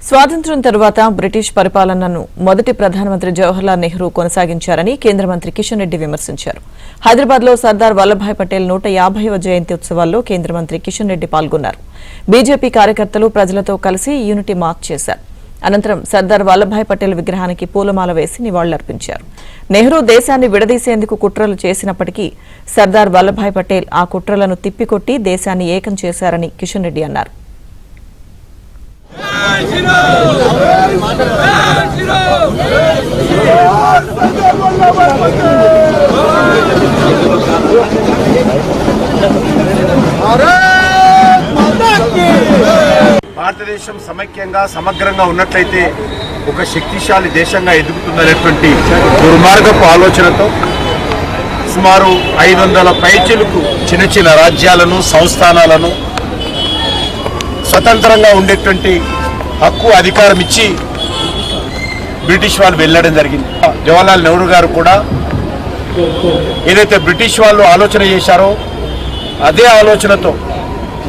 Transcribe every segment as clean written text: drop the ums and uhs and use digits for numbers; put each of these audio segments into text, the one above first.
స్వాతంత్ర్యం తరువాత బ్రిటిష్ పరిపాలనను మొదటి ప్రధానమంత్రి జవహర్లాల్ నెహ్రూ కొనసాగించారని కేంద్ర మంత్రి కిషన్ రెడ్డి విమర్శించారు. హైదరాబాద్లో సర్దార్ వల్లభాయ్ పటేల్ 150వ జయంతి ఉత్సవాల్లో కేంద్ర మంత్రి కిషన్ రెడ్డి పాల్గొన్నారు. బీజేపీ కార్యకర్తలు ప్రజలతో కలిసి యూనిటీ మార్చ్ చేశారు. అనంతరం సర్దార్ వల్లభాయ్ పటేల్ విగ్రహానికి పూలమాల వేసి నివాళులర్పించారు. నెహ్రూ దేశాన్ని విడదీసేందుకు కుట్రలు చేసినప్పటికీ సర్దార్ వల్లభాయ్ పటేల్ ఆ కుట్రలను తిప్పికొట్టి దేశాన్ని ఏకం చేశారని కిషన్ రెడ్డి అన్నారు. భారతదేశం సమైక్యంగా సమగ్రంగా ఉన్నట్లయితే ఒక శక్తిశాలి దేశంగా ఎదుగుతుందనేటువంటి దుర్మార్గపు ఆలోచనతో సుమారు 500 పైచిలకు చిన్న చిన్న రాజ్యాలను సంస్థానాలను స్వతంత్రంగా ఉండేటువంటి హక్కు అధికారం ఇచ్చి బ్రిటిష్ వాళ్ళు వెళ్ళడం జరిగింది. జవహర్లాల్ నెహ్రూ గారు కూడా ఏదైతే బ్రిటిష్ వాళ్ళు ఆలోచన చేశారో అదే ఆలోచనతో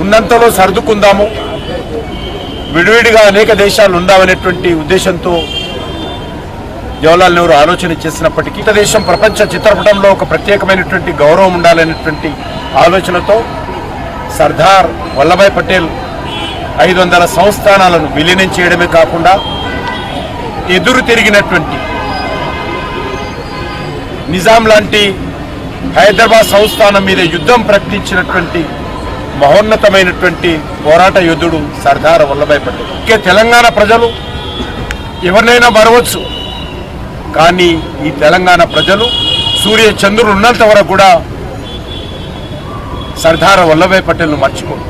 ఉన్నంతలో సర్దుకుందాము, విడివిడిగా అనేక దేశాలు ఉందామనేటువంటి ఉద్దేశంతో జవహర్లాల్ నెహ్రూ ఆలోచన చేసినప్పటికీ దేశం ప్రపంచ చిత్రపటంలో ఒక ప్రత్యేకమైనటువంటి గౌరవం ఉండాలనేటువంటి ఆలోచనతో సర్దార్ వల్లభాయ్ పటేల్ 500 సంస్థానాలను విలీనం చేయడమే కాకుండా ఎదురు తిరిగినటువంటి నిజాం లాంటి హైదరాబాద్ సంస్థానం మీద యుద్ధం ప్రకటించినటువంటి మహోన్నతమైనటువంటి పోరాట యోధుడు సర్దార్ వల్లభాయ్ పటేల్. ఇక తెలంగాణ ప్రజలు ఎవరినైనా మరవచ్చు, కానీ ఈ తెలంగాణ ప్రజలు సూర్య చంద్రులు ఉన్నంత వరకు కూడా సర్దార్ వల్లభాయ్ పటేల్ను మర్చిపోరు.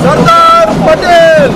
సర్దార్ పటేల్